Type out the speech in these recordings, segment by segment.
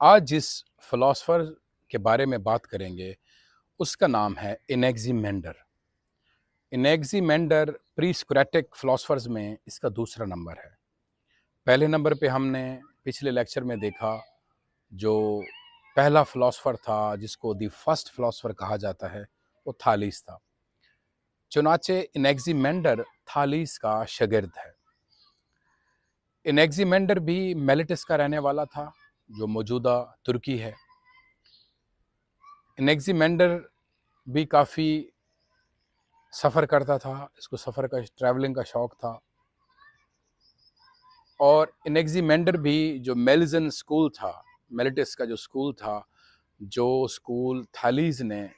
आज जिस फिलोसफर के बारे में बात करेंगे उसका नाम है इनैक्सीमेंडर। इनैक्सीमेंडर प्री सोक्रेटिक फिलोसफर्स में इसका दूसरा नंबर है। पहले नंबर पे हमने पिछले लेक्चर में देखा जो पहला फिलोसफर था जिसको द फर्स्ट फिलोसफर कहा जाता है वो थालीस था। चुनाचे इनैक्सीमेंडर थालीस का शागिर्द है। इनैक्सीमेंडर भी मेलिटस का रहने वाला था जो मौजूदा तुर्की है। इनैक्सीमेंडर भी काफ़ी सफ़र करता था, इसको सफ़र का ट्रैवलिंग का शौक़ था। और इनैक्सीमेंडर भी जो मेलिजन स्कूल था, मेलिटस का जो स्कूल था, जो स्कूल थालीस ने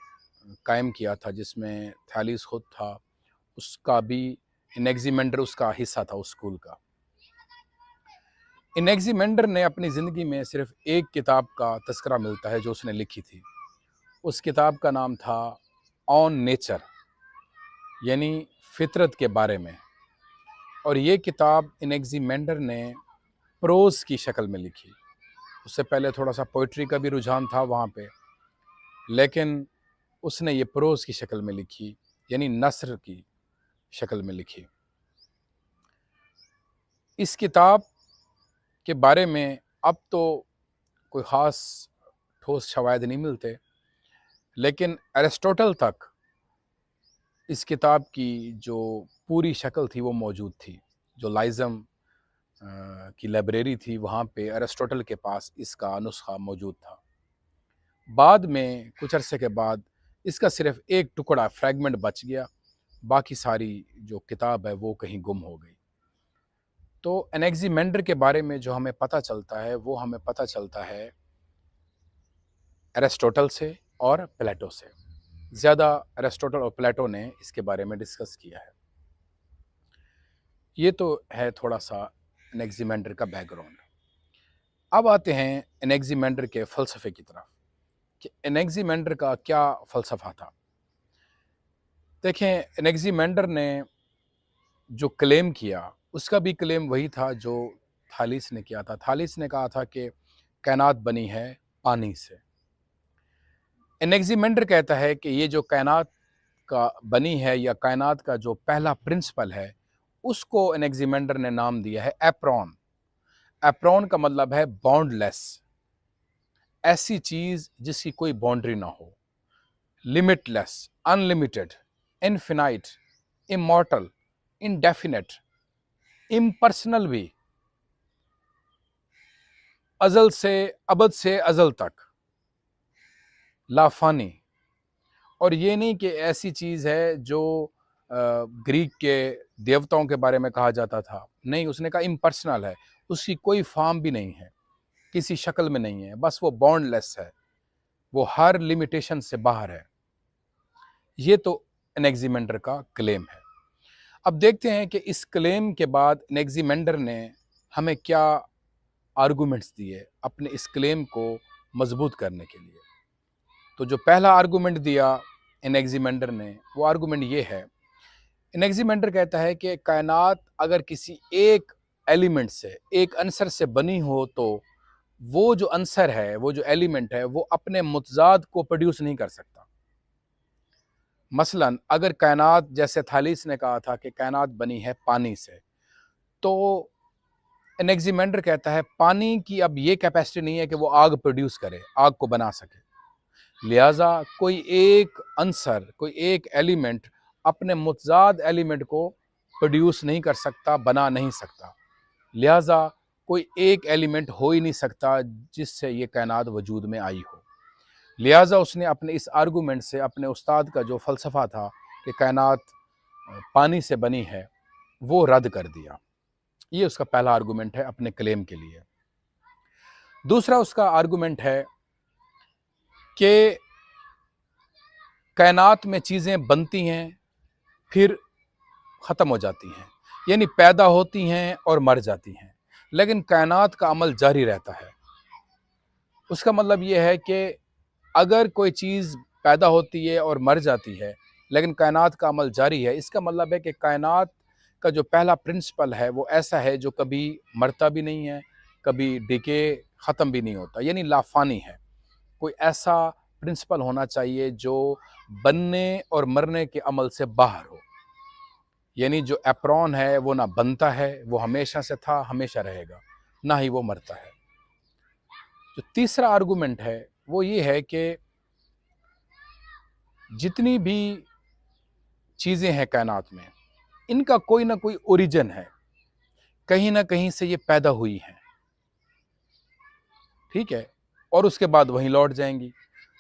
कायम किया था जिसमें थालीस खुद था, उसका भी इनैक्सीमेंडर उसका हिस्सा था उस स्कूल का। इनैक्सीमेंडर ने अपनी ज़िंदगी में सिर्फ एक किताब का तज़किरा मिलता है जो उसने लिखी थी। उस किताब का नाम था ऑन नेचर, यानी फितरत के बारे में। और ये किताब इनैक्सीमेंडर ने प्रोज़ की शक्ल में लिखी। उससे पहले थोड़ा सा पोइट्री का भी रुझान था वहाँ पे, लेकिन उसने ये प्रोज़ की शक्ल में लिखी, यानी नस्र की शक्ल में लिखी। इस किताब के बारे में अब तो कोई ख़ास ठोस शवाहिद नहीं मिलते, लेकिन अरिस्टोटल तक इस किताब की जो पूरी शक्ल थी वो मौजूद थी। जो लाइज़म की लाइब्रेरी थी वहाँ पे अरिस्टोटल के पास इसका नुस्खा मौजूद था। बाद में कुछ अरसे के बाद इसका सिर्फ एक टुकड़ा फ्रैगमेंट बच गया, बाकी सारी जो किताब है वो कहीं गुम हो गई। तो एनेक्सीमेंडर के बारे में जो हमें पता चलता है वो हमें पता चलता है अरिस्टोटल से और प्लेटो से। ज़्यादा अरिस्टोटल और प्लेटो ने इसके बारे में डिस्कस किया है। ये तो है थोड़ा सा एनेक्सीमेंडर का बैकग्राउंड। अब आते हैं एनेक्सीमेंडर के फ़लसफ़े की तरफ कि एनेक्सीमेंडर का क्या फ़लसफ़ा था। देखें, एनेक्सीमेंडर ने जो क्लेम किया उसका भी क्लेम वही था जो थालीस ने किया था। थालीस ने कहा था कि कायनात बनी है पानी से। एनेक्सीमेंडर कहता है कि ये जो कायनात का बनी है या कायनात का जो पहला प्रिंसिपल है उसको एनेक्सीमेंडर ने नाम दिया है एप्रॉन। एप्रॉन का मतलब है बाउंडलेस, ऐसी चीज जिसकी कोई बाउंड्री ना हो, limitless, unlimited, infinite, immortal, indefinite, impersonal भी, अजल से अबद से अजल तक, लाफानी। और ये नहीं कि ऐसी चीज़ है जो ग्रीक के देवताओं के बारे में कहा जाता था, नहीं, उसने कहा इम्पर्सनल है, उसकी कोई फॉर्म भी नहीं है, किसी शक्ल में नहीं है, बस वो बाउंडलेस है, वो हर लिमिटेशन से बाहर है। ये तो एनेक्सीमेंडर का क्लेम है। अब देखते हैं कि इस क्लेम के बाद एनेक्सीमेंडर ने हमें क्या आर्गूमेंट्स दिए अपने इस क्लेम को मजबूत करने के लिए। तो जो पहला आर्गूमेंट दिया एनेक्सीमेंडर ने, वो आर्गूमेंट ये है, एनेक्सीमेंडर कहता है कि कायनात अगर किसी एक एलिमेंट से, एक अंसर से बनी हो तो वो जो अंसर है, वो जो एलिमेंट है, वो अपने मुतजाद को प्रोड्यूस नहीं कर सकता। मसलन अगर कायनात, जैसे थालीस ने कहा था कि कायनात बनी है पानी से, तो एनेक्सीमेंडर कहता है पानी की अब ये कैपेसिटी नहीं है कि वो आग प्रोड्यूस करे, आग को बना सके। लिहाजा कोई एक अंसर, कोई एक एलिमेंट अपने मुतजाद एलिमेंट को प्रोड्यूस नहीं कर सकता, बना नहीं सकता। लिहाजा कोई एक एलिमेंट हो ही नहीं सकता जिससे ये कायनात वजूद में आई हो। लिहाजा उसने अपने इस आर्गूमेंट से अपने उस्ताद का जो फ़लसफ़ा था कि कायनात पानी से बनी है, वो रद्द कर दिया। ये उसका पहला आर्गूमेंट है अपने क्लेम के लिए। दूसरा उसका आर्गूमेंट है कि कायनात में चीज़ें बनती हैं फिर ख़त्म हो जाती हैं, यानी पैदा होती हैं और मर जाती हैं, लेकिन कायनात का अमल जारी रहता है। उसका मतलब ये है कि अगर कोई चीज़ पैदा होती है और मर जाती है लेकिन कायनात का अमल जारी है, इसका मतलब है कि कायनात का जो पहला प्रिंसिपल है वो ऐसा है जो कभी मरता भी नहीं है, कभी डिके ख़त्म भी नहीं होता, यानी लाफ़ानी है। कोई ऐसा प्रिंसिपल होना चाहिए जो बनने और मरने के अमल से बाहर हो। यानी जो एप्रॉन है वो ना बनता है, वो हमेशा से था, हमेशा रहेगा, ना ही वो मरता है। जो तीसरा आर्गुमेंट है वो ये है कि जितनी भी चीज़ें हैं कायनात में, इनका कोई ना कोई ओरिजिन है, कहीं ना कहीं से ये पैदा हुई हैं, ठीक है, और उसके बाद वहीं लौट जाएंगी।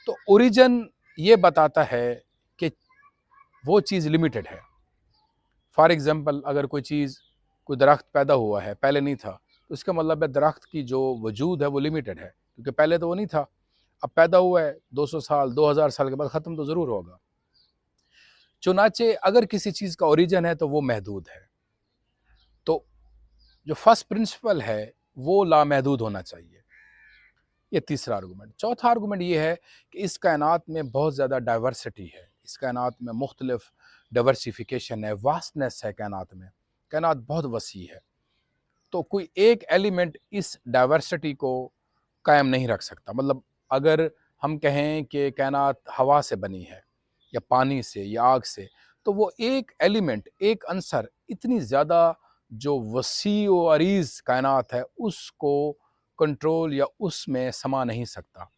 तो ओरिजिन ये बताता है कि वो चीज़ लिमिटेड है। फॉर एग्जांपल, अगर कोई चीज़, कोई दरख्त पैदा हुआ है, पहले नहीं था, तो इसका मतलब है दरख्त की जो वजूद है वो लिमिटेड है, क्योंकि पहले तो वो नहीं था, अब पैदा हुआ है, 200 साल 2000 साल के बाद ख़त्म तो ज़रूर होगा। चुनाचे अगर किसी चीज़ का ओरिजिन है तो वो महदूद है। तो जो फर्स्ट प्रिंसिपल है वो लामहदूद होना चाहिए। ये तीसरा आर्गूमेंट। चौथा आर्गूमेंट ये है कि इस कायनात में बहुत ज़्यादा डाइवर्सिटी है, इस कायनात में मुख्तलिफ डाइवर्सिफिकेशन है, वास्टनेस है कायनात में, कायनात बहुत वसी है। तो कोई एक एलिमेंट इस डाइवर्सिटी को कायम नहीं रख सकता। मतलब अगर हम कहें कि कायनात हवा से बनी है या पानी से या आग से, तो वो एक एलिमेंट, एक अंसर इतनी ज़्यादा जो वसी व अरीज़ कायनात है उसको कंट्रोल या उसमें समा नहीं सकता,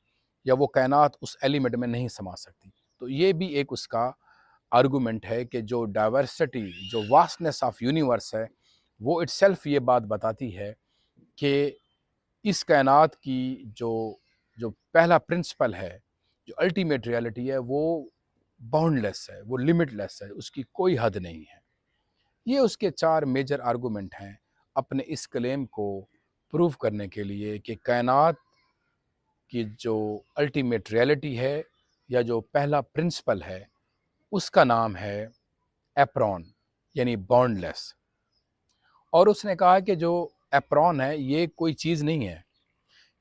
या वो कायनात उस एलिमेंट में नहीं समा सकती। तो ये भी एक उसका आर्गुमेंट है कि जो डाइवर्सिटी, जो वास्टनेस ऑफ यूनिवर्स है, वो इटसेल्फ ये बात बताती है कि इस कायनात की जो जो पहला प्रिंसिपल है, जो अल्टीमेट रियलिटी है, वो बाउंडलेस है, वो लिमिटलेस है, उसकी कोई हद नहीं है। ये उसके चार मेजर आर्गुमेंट हैं अपने इस क्लेम को प्रूव करने के लिए कि कायनात की जो अल्टीमेट रियलिटी है या जो पहला प्रिंसिपल है, उसका नाम है एप्रॉन, यानी बाउंडलेस। और उसने कहा कि जो एप्रॉन है ये कोई चीज़ नहीं है,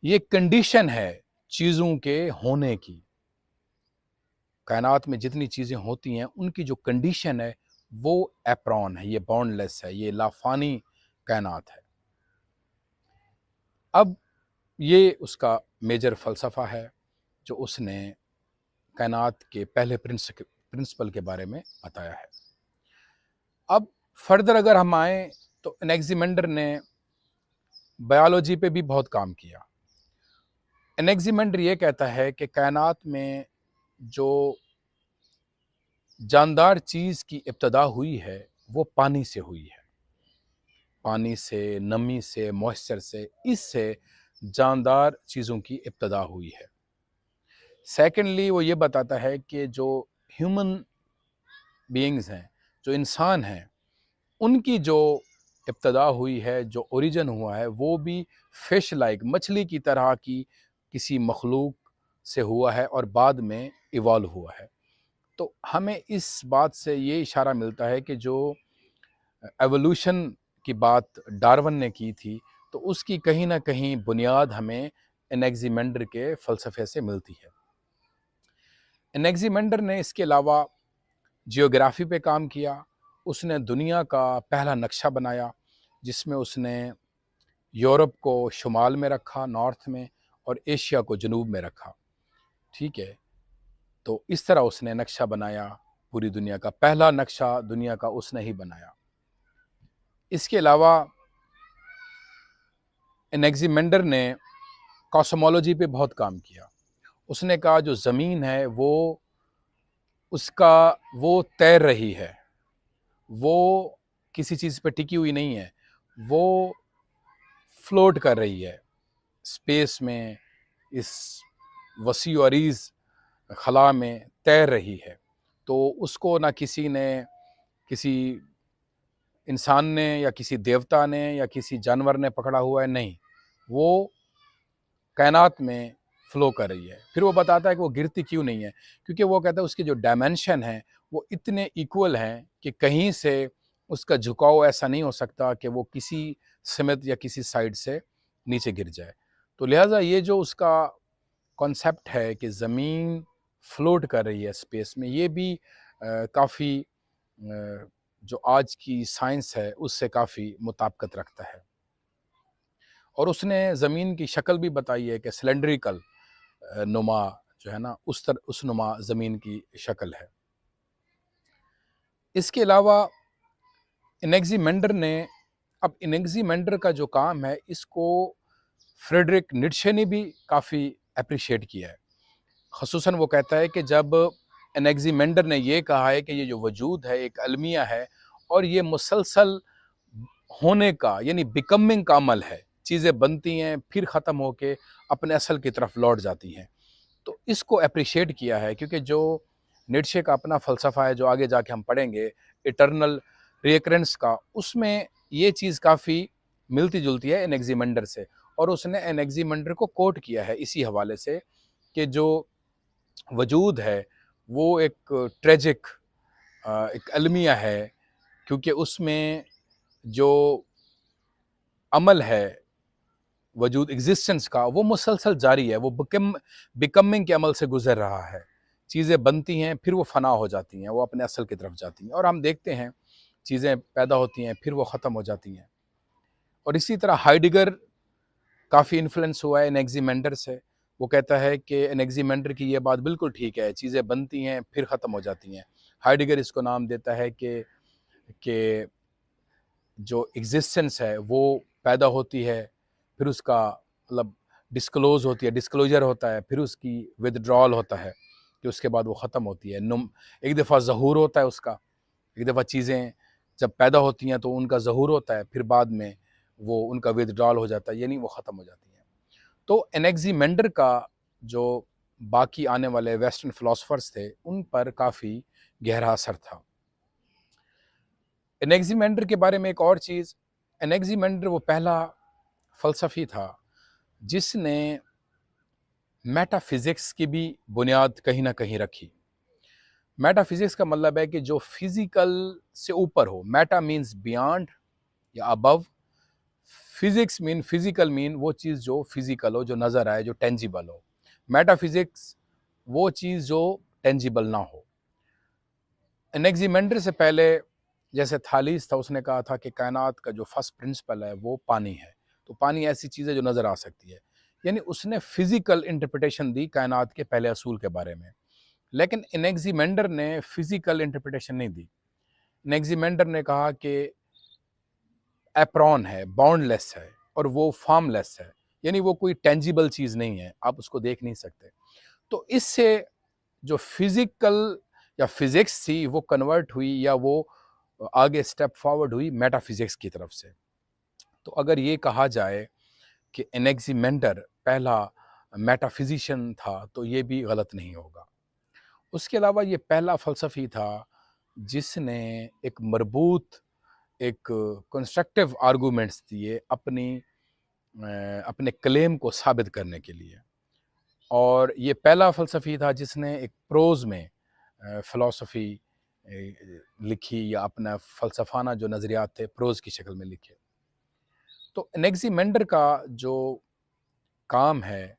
ये कंडीशन है चीज़ों के होने की। कायनात में जितनी चीज़ें होती हैं उनकी जो कंडीशन है वो एप्रॉन है, ये बाउंडलेस है, ये लाफानी कायनात है। अब ये उसका मेजर फ़लसफ़ा है जो उसने कायनात के पहले प्रिंसिपल के बारे में बताया है। अब फर्दर अगर हम आए तो एनेक्सिमेंडर ने बायोलॉजी पे भी बहुत काम किया। एनेक्सिमेंडर ये कहता है कि कायनात में जो जानदार चीज़ की इब्तदा हुई है वो पानी से हुई है, पानी से, नमी से, मॉइस्चर से, इससे जानदार चीज़ों की इब्तदा हुई है। सेकेंडली वो ये बताता है कि जो ह्यूमन बीइंग्स हैं, जो इंसान हैं, उनकी जो इब्तदा हुई है, जो ओरिजिन हुआ है, वो भी फिश लाइक, मछली की तरह की किसी मखलूक से हुआ है और बाद में इवॉल्व हुआ है। तो हमें इस बात से ये इशारा मिलता है कि जो एवोल्यूशन की बात डार्विन ने की थी, तो उसकी कहीं ना कहीं बुनियाद हमें एनेक्सिमेंडर के फ़लसफ़े से मिलती है। एनेक्सिमेंडर ने इसके अलावा जियोग्राफी पे काम किया। उसने दुनिया का पहला नक्शा बनाया जिसमें उसने यूरोप को शुमाल में रखा, नॉर्थ में, और एशिया को जनूब में रखा, ठीक है। तो इस तरह उसने नक्शा बनाया पूरी दुनिया का, पहला नक्शा दुनिया का उसने ही बनाया। इसके अलावा एनेक्सिमेंडर ने कॉस्मोलॉजी पे बहुत काम किया। उसने कहा जो ज़मीन है वो उसका वो तैर रही है, वो किसी चीज़ पे टिकी हुई नहीं है, वो फ्लोट कर रही है स्पेस में, इस वसी और अरीज़ खला में तैर रही है। तो उसको ना किसी ने, किसी इंसान ने या किसी देवता ने या किसी जानवर ने पकड़ा हुआ है, नहीं, वो कायनात में फ्लो कर रही है। फिर वो बताता है कि वो गिरती क्यों नहीं है, क्योंकि वो कहता है उसके जो डायमेंशन हैं वो इतने इक्वल हैं कि कहीं से उसका झुकाव ऐसा नहीं हो सकता कि वो किसी सिमत या किसी साइड से नीचे गिर जाए। तो लिहाजा ये जो उसका कॉन्सेप्ट है कि ज़मीन फ्लोट कर रही है स्पेस में, ये भी काफ़ी जो आज की साइंस है उससे काफ़ी मुताबिकत रखता है। और उसने ज़मीन की शक्ल भी बताई है कि सिलेंड्रिकल नुमा जो है ना, उस नुमा ज़मीन की शक्ल है। इसके अलावा इनेग्ज़िमेंडर का जो काम है, इसको फ्रेडरिक नीत्शे ने भी काफ़ी एप्रिशिएट किया है। ख़ुसूसन वो कहता है कि जब एनेक्सिमेंडर ने ये कहा है कि ये जो वजूद है एक अलमिया है और ये मुसलसल होने का यानी बिकमिंग का अमल है, चीज़ें बनती हैं फिर ख़त्म होके अपने असल की तरफ लौट जाती हैं, तो इसको अप्रिशिएट किया है। क्योंकि जो नीत्शे का अपना फ़लसफ़ा है जो आगे जाके हम पढ़ेंगे इटर्नल रिकरेंस का, उसमें ये चीज़ काफ़ी मिलती जुलती है एनेक्सिमेंडर से, और उसने एनेक्सिमेंडर को कोट किया है इसी हवाले से कि जो वजूद है वो एक ट्रेजिक एक अलमिया है, क्योंकि उसमें जो अमल है वजूद एग्जिस्टेंस का वो मुसलसल जारी है, वो बिकमिंग के अमल से गुजर रहा है। चीज़ें बनती हैं फिर वो फना हो जाती हैं, वो अपने असल की तरफ जाती हैं, और हम देखते हैं चीज़ें पैदा होती हैं फिर वो ख़त्म हो जाती हैं। और इसी तरह हाइडेगर काफ़ी इन्फ्लुएंस हुआ है एनेक्सिमेंडर से। वो कहता है कि एनेक्सिमेंडर की ये बात बिल्कुल ठीक है, चीज़ें बनती हैं फिर ख़त्म हो जाती हैं। हाइडेगर इसको नाम देता है कि जो एग्जिस्टेंस है वो पैदा होती है, फिर उसका मतलब डिस्क्लोजर होता है, फिर उसकी विदड्रॉल होता है कि उसके बाद वो ख़त्म होती है। एक दफ़ा ज़हूर होता है उसका, एक दफ़ा चीज़ें जब पैदा होती हैं तो उनका ज़हूर होता है, फिर बाद में वो उनका विदड्रॉल हो जाता है, यानी वो ख़त्म हो जाती हैं। तो एनेक्सिमेंडर का जो बाकी आने वाले वेस्टर्न फ़िलॉसफ़र्स थे उन पर काफ़ी गहरा असर था। एनेक्सिमेंडर के बारे में एक और चीज़, एनेक्सिमेंडर वो पहला फ़लसफ़ी था जिसने मेटाफ़िज़िक्स की भी बुनियाद कहीं न कहीं रखी। मेटाफ़िज़िक्स का मतलब है कि जो फ़िज़िकल से ऊपर हो, मेटा मीन्स बियॉन्ड या अबव, फ़िज़िकल मीन वो चीज़ जो फ़िज़िकल हो, जो नज़र आए, जो टेंजिबल हो। मेटाफ़िज़िक्स वो चीज़ जो टेंजिबल ना हो। एनेक्सिमेंडर से पहले जैसे थालीस था, उसने कहा था कि कायनात का जो फर्स्ट प्रिंसिपल है वो पानी है। तो पानी ऐसी चीज़ है जो नज़र आ सकती है, यानी उसने फिजिकल इंटरप्रिटेशन दी कायनात के पहले असूल के बारे में। लेकिन एनेक्सिमेंडर ने फिजिकल इंटरप्रिटेशन नहीं दी। एनेक्सिमेंडर ने कहा कि एप्रॉन है, बाउंडलेस है और वो फॉर्मलेस है, यानी वो कोई टेंजिबल चीज़ नहीं है, आप उसको देख नहीं सकते। तो इससे जो फिजिकल या फिजिक्स थी वो कन्वर्ट हुई या वो आगे स्टेप फॉरवर्ड हुई मेटाफिजिक्स की तरफ से। तो अगर ये कहा जाए कि एनेक्सिमेंडर पहला मेटाफिजिशियन था तो ये भी गलत नहीं होगा। उसके अलावा ये पहला फ़लसफ़ी था जिसने एक मरबूत, एक कंस्ट्रक्टिव आर्गूमेंट्स दिए अपने क्लेम को साबित करने के लिए। और ये पहला फ़लसफ़ी था जिसने एक प्रोज़ में फ़िलॉसफ़ी लिखी या अपना फ़लसफ़ाना जो नज़रियात थे प्रोज़ की शक्ल में लिखे। तो एनेक्सिमेंडर का जो काम है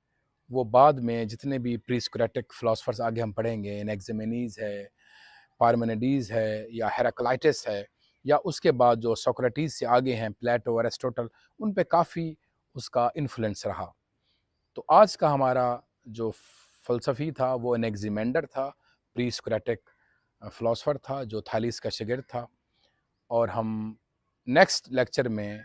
वो बाद में जितने भी प्री सोक्रेटिक फ़िलॉसफ़र्स आगे हम पढ़ेंगे, एनेक्सिमेनीज़ है, पार्मेनिडीज़ है या हेराक्लाइटस है, या उसके बाद जो सोक्रेटिस से आगे हैं प्लेटो, अरिस्टोटल, उन पे काफ़ी उसका इन्फ्लुएंस रहा। तो आज का हमारा जो फ़लसफ़ी था वो एनेक्सिमेंडर था, प्री सोक्रेटिक फ़िलॉसफ़र था जो थालीस का शागिर्द था। और हम नेक्स्ट लेक्चर में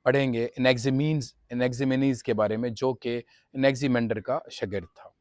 पढ़ेंगे एनेक्सिमेनीज़ के बारे में जो कि एनेक्सिमेंडर का शागिर्द था।